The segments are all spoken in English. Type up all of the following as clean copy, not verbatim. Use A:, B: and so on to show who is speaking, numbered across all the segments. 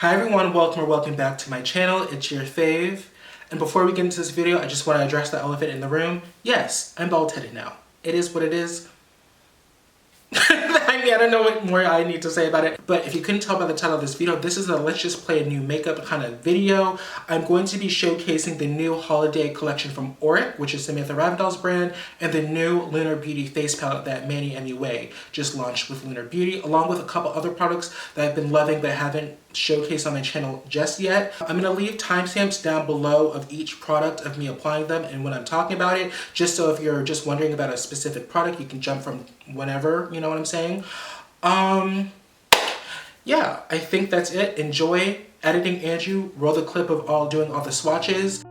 A: Hi everyone, welcome or welcome back to my channel. It's your fave. And before we get into this video, I just want to address the elephant in the room. Yes, I'm bald-headed now. It is what it is. I don't know what more I need to say about it. But if you couldn't tell by the title of this video, this is a let's just play a new makeup kind of video. I'm going to be showcasing the new holiday collection from Auric, which is Samantha Ravndahl's brand, and the new Lunar Beauty face palette that Manny MUA just launched with Lunar Beauty, along with a couple other products that I've been loving but haven't showcased on my channel just yet. I'm going to leave timestamps down below of each product of me applying them and when I'm talking about it, just so if you're just wondering about a specific product, you can jump from whenever, you know what I'm saying? Yeah, I think that's it. Enjoy. Editing Andrew, roll the clip of doing all the swatches.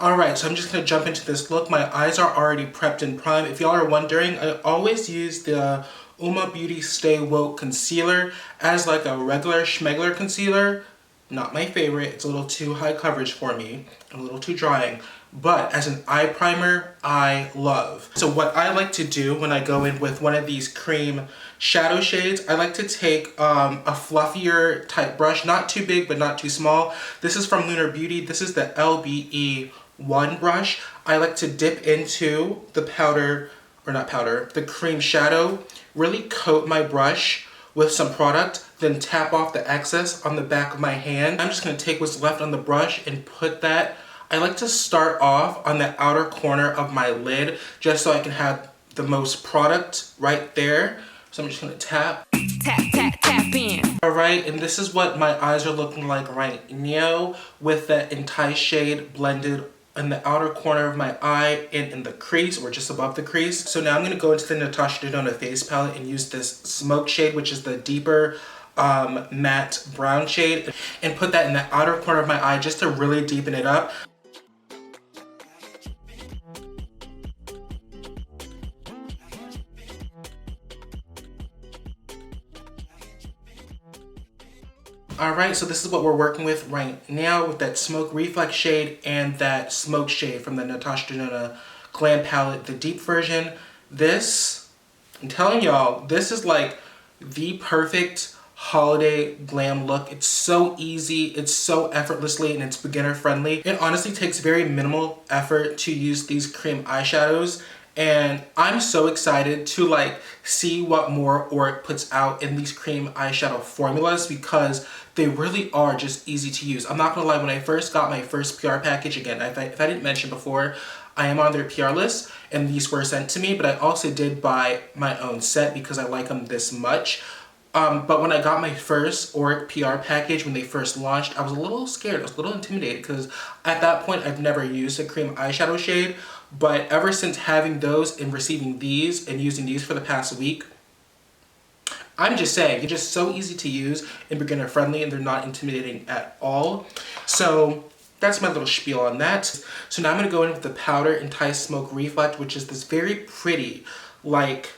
A: Alright, so I'm just going to jump into this look. My eyes are already prepped and primed. If y'all are wondering, I always use the Lunar Beauty Stay Woke Concealer as like a regular schmegler concealer. Not my favorite. It's a little too high coverage for me. A little too drying. But as an eye primer, I love. So what I like to do when I go in with one of these cream shadow shades, I like to take a fluffier type brush. Not too big, but not too small. This is from Lunar Beauty. This is the LBE1 brush. I like to dip into the powder, or not powder, the cream shadow, really coat my brush with some product, then tap off the excess on the back of my hand. I'm just gonna take what's left on the brush and put that. I like to start off on the outer corner of my lid just so I can have the most product right there. So I'm just gonna tap. Tap, tap, tap in. All right, and this is what my eyes are looking like right now with that Entice shade blended in the outer corner of my eye and in the crease or just above the crease. So now I'm gonna go into the Natasha Denona face palette and use this smoke shade, which is the deeper matte brown shade, and put that in the outer corner of my eye just to really deepen it up. Alright, so this is what we're working with right now with that Smoke Reflex shade and that Smoke shade from the Natasha Denona Glam palette, the deep version. This, I'm telling y'all, this is like the perfect holiday glam look. It's so easy, it's so effortlessly, and it's beginner friendly. It honestly takes very minimal effort to use these cream eyeshadows. And I'm so excited to like see what more Auric puts out in these cream eyeshadow formulas because they really are just easy to use. I'm not gonna lie, when I first got my first PR package, again, if I didn't mention before, I am on their PR list and these were sent to me, but I also did buy my own set because I like them this much. But when I got my first Auric PR package, when they first launched, I was a little scared, I was a little intimidated because at that point I've never used a cream eyeshadow shade. But ever since having those and receiving these and using these for the past week, I'm just saying, they're just so easy to use and beginner friendly and they're not intimidating at all. So that's my little spiel on that. So now I'm gonna go in with the powder Entice Smoke Reflect, which is this very pretty, like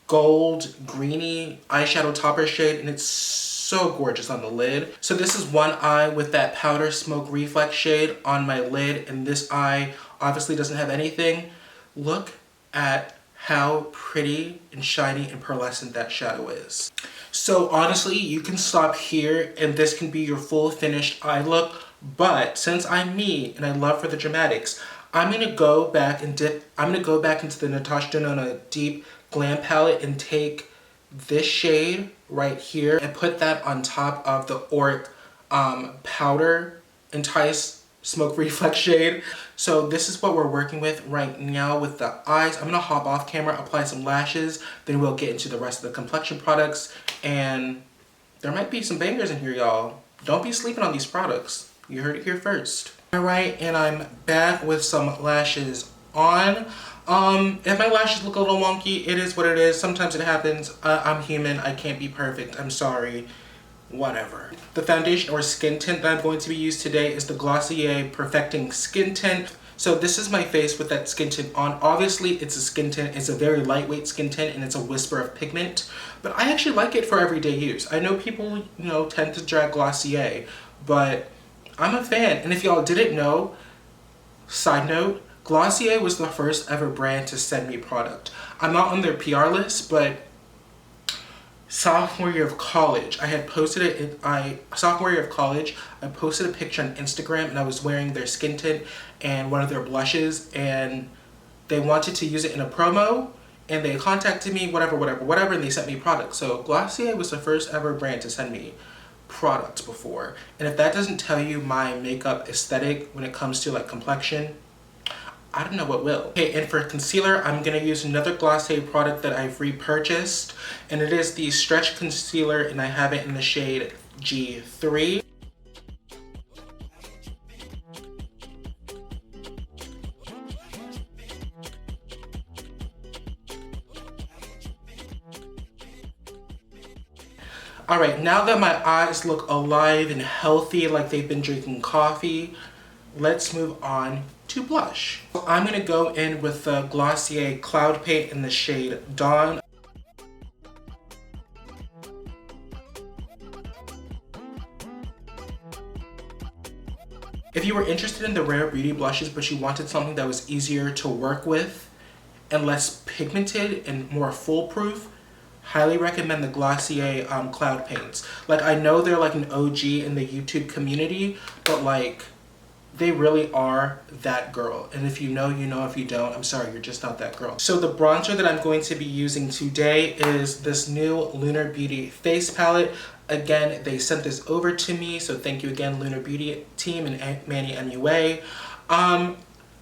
A: gold, greeny eyeshadow topper shade, and it's so gorgeous on the lid. So this is one eye with that powder Smoke Reflex shade on my lid, and this eye obviously doesn't have anything. Look at how pretty and shiny and pearlescent that shadow is. So honestly, you can stop here and this can be your full finished eye look, but since I'm me and I love for the dramatics, I'm gonna go back and into the Natasha Denona Deep Glam palette and take this shade right here and put that on top of the Auric powder Entice Smoke Reflex shade. So this is what we're working with right now with the eyes. I'm gonna hop off camera, apply some lashes, then we'll get into the rest of the complexion products. And there might be some bangers in here, y'all. Don't be sleeping on these products. You heard it here first. All right, and I'm back with some lashes on. If my lashes look a little wonky, it is what it is. Sometimes it happens. I'm human. I can't be perfect. I'm sorry. Whatever. The foundation or skin tint that I'm going to be used today is the Glossier Perfecting Skin Tint. So this is my face with that skin tint on. Obviously, it's a skin tint. It's a very lightweight skin tint, and it's a whisper of pigment. But I actually like it for everyday use. I know people, tend to drag Glossier, but I'm a fan. And if y'all didn't know, side note, Glossier was the first ever brand to send me product. I'm not on their PR list, but sophomore year of college, I posted a picture on Instagram and I was wearing their skin tint and one of their blushes, and they wanted to use it in a promo and they contacted me, whatever, and they sent me product. So Glossier was the first ever brand to send me products before. And if that doesn't tell you my makeup aesthetic when it comes to like complexion, I don't know what will. Okay, and for concealer, I'm gonna use another Glossier product that I've repurchased, and it is the Stretch Concealer, and I have it in the shade G3. All right, now that my eyes look alive and healthy like they've been drinking coffee, let's move on to blush. I'm gonna go in with the Glossier Cloud Paint in the shade Dawn. If you were interested in the Rare Beauty blushes but you wanted something that was easier to work with and less pigmented and more foolproof, highly recommend the Glossier Cloud Paints. Like, I know they're like an OG in the YouTube community, but like, they really are that girl. And if you know, you know. If you don't, I'm sorry, you're just not that girl. So the bronzer that I'm going to be using today is this new Lunar Beauty face palette. Again, they sent this over to me, so thank you again, Lunar Beauty team and Manny MUA.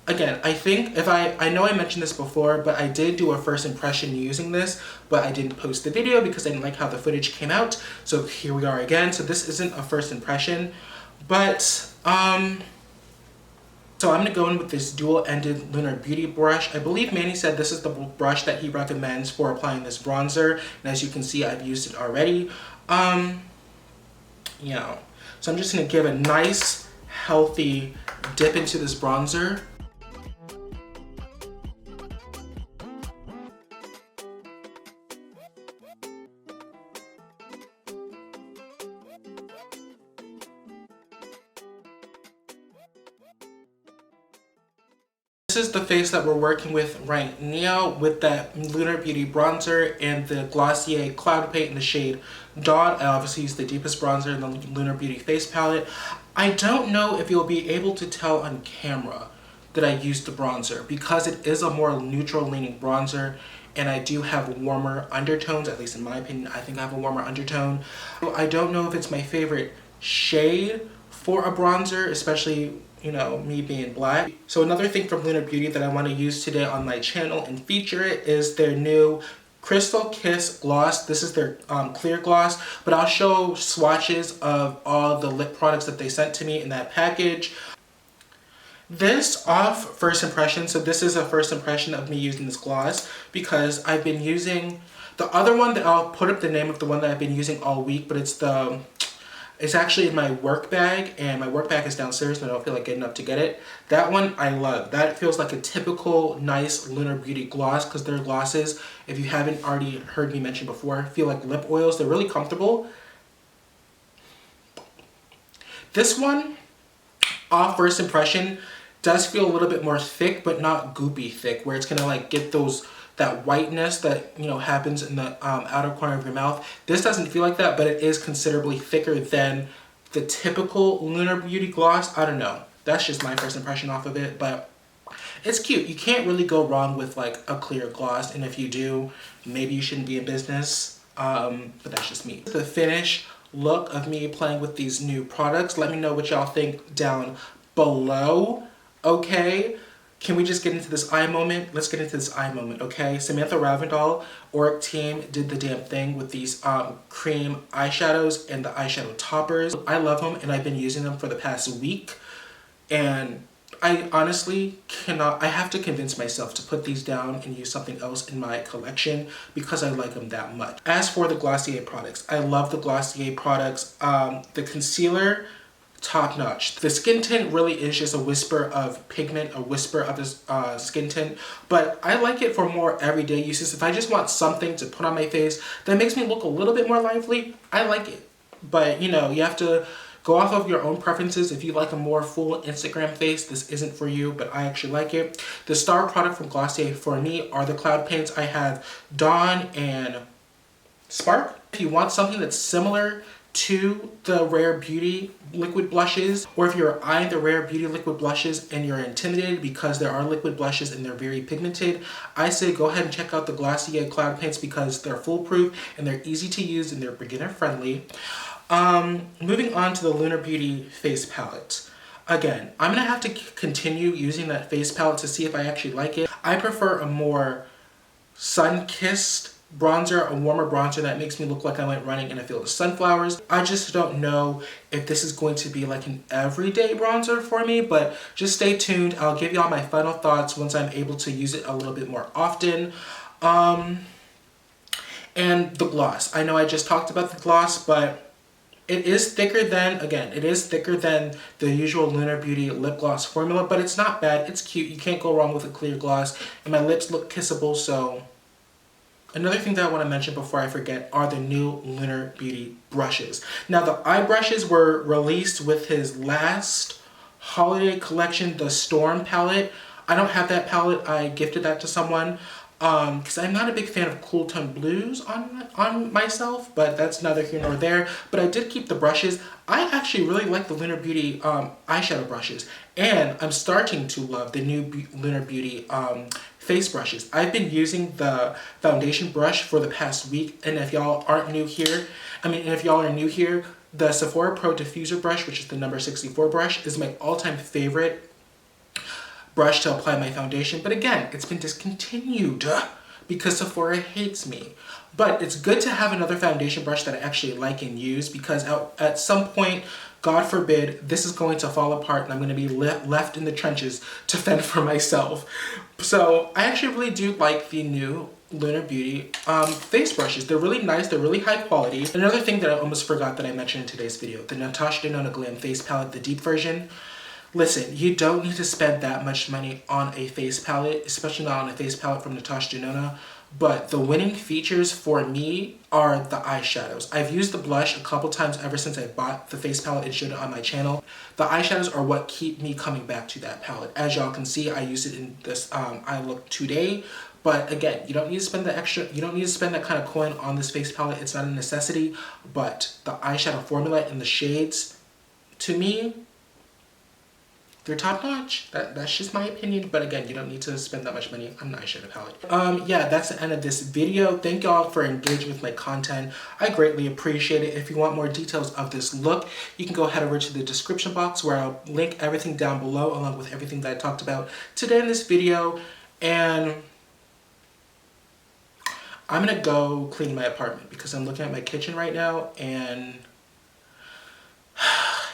A: Again, I think I know I mentioned this before, but I did do a first impression using this, but I didn't post the video because I didn't like how the footage came out. So here we are again. So this isn't a first impression, but so I'm gonna go in with this dual-ended Lunar Beauty brush. I believe Manny said this is the brush that he recommends for applying this bronzer, and as you can see, I've used it already. So I'm just gonna give a nice, healthy dip into this bronzer. This is the face that we're working with right now with that Lunar Beauty bronzer and the Glossier Cloud Paint in the shade Dawn. I obviously use the deepest bronzer in the Lunar Beauty face palette. I don't know if you'll be able to tell on camera that I used the bronzer because it is a more neutral leaning bronzer and I do have warmer undertones, at least in my opinion. I think I have a warmer undertone. I don't know if it's my favorite shade for a bronzer, especially me being black. So another thing from Lunar Beauty that I want to use today on my channel and feature it is their new Crystal Kiss gloss. This is their clear gloss, but I'll show swatches of all the lip products that they sent to me in that package. This off first impression, so this is a first impression of me using this gloss because I've been using the other one that I'll put up the name of the one that I've been using all week, but it's actually in my work bag, and my work bag is downstairs and I don't feel like getting up to get it. That one I love. That feels like a typical nice Lunar Beauty gloss because their glosses, if you haven't already heard me mention before, feel like lip oils. They're really comfortable. This one, off first impression, does feel a little bit more thick, but not goopy thick, where it's gonna like get that whiteness that happens in the outer corner of your mouth. This doesn't feel like that, but it is considerably thicker than the typical Lunar Beauty gloss. I don't know. That's just my first impression off of it, but it's cute. You can't really go wrong with like a clear gloss, and if you do, maybe you shouldn't be in business. but that's just me. The finished look of me playing with these new products. Let me know what y'all think down below, okay? Can we just get into this eye moment? Let's get into this eye moment, okay? Samantha Ravindal, Auric team, did the damn thing with these cream eyeshadows and the eyeshadow toppers. I love them, and I've been using them for the past week, and I honestly cannot, I have to convince myself to put these down and use something else in my collection because I like them that much. As for the Glossier products, I love the Glossier products. The concealer, top notch. The skin tint really is just a whisper of pigment, a whisper of this skin tint, but I like it for more everyday uses. If I just want something to put on my face that makes me look a little bit more lively, I like it. But you know, you have to go off of your own preferences. If you like a more full Instagram face, this isn't for you, but I actually like it. The star product from Glossier for me are the cloud paints. I have Dawn and Spark. If you want something that's similar to the Rare Beauty liquid blushes, or if you're eyeing the Rare Beauty liquid blushes and you're intimidated because there are liquid blushes and they're very pigmented, I say go ahead and check out the Glossier cloud paints because they're foolproof and they're easy to use and they're beginner friendly. Moving on to the Lunar Beauty face palette. Again, I'm gonna have to continue using that face palette to see if I actually like it. I prefer a more sun-kissed bronzer, a warmer bronzer that makes me look like I went running in a field of sunflowers. I just don't know if this is going to be like an everyday bronzer for me, but just stay tuned. I'll give y'all my final thoughts once I'm able to use it a little bit more often. And the gloss. I know I just talked about the gloss, but it is thicker than, again, it is thicker than the usual Lunar Beauty lip gloss formula, but it's not bad. It's cute. You can't go wrong with a clear gloss, and my lips look kissable, so. Another thing that I want to mention before I forget are the new Lunar Beauty brushes. Now, the eye brushes were released with his last holiday collection, the Storm palette. I don't have that palette. I gifted that to someone. Because I'm not a big fan of cool tone blues on myself, but that's neither here nor there. But I did keep the brushes. I actually really like the Lunar Beauty eyeshadow brushes, and I'm starting to love the new Lunar Beauty face brushes. I've been using the foundation brush for the past week, and if y'all aren't new here, if y'all are new here, the Sephora Pro Diffuser brush, which is the number 64 brush, is my all-time favorite brush to apply my foundation, but again, it's been discontinued because Sephora hates me. But it's good to have another foundation brush that I actually like and use, because at some point, God forbid, this is going to fall apart and I'm going to be left in the trenches to fend for myself. So I actually really do like the new Lunar Beauty face brushes. They're really nice, they're really high quality. Another thing that I almost forgot that I mentioned in today's video, the Natasha Denona Glam face palette, the deep version. Listen, you don't need to spend that much money on a face palette, especially not on a face palette from Natasha Denona, but the winning features for me are the eyeshadows. I've used the blush a couple times ever since I bought the face palette and showed it on my channel. The eyeshadows are what keep me coming back to that palette. As y'all can see, I used it in this eye look today, but again, you don't need to spend that kind of coin on this face palette. It's not a necessity, but the eyeshadow formula and the shades, to me, they're top notch. That's just my opinion, but again, you don't need to spend that much money on an eyeshadow palette. Yeah, that's the end of this video. Thank y'all for engaging with my content. I greatly appreciate it. If you want more details of this look, you can go head over to the description box where I'll link everything down below along with everything that I talked about today in this video. And I'm gonna go clean my apartment because I'm looking at my kitchen right now and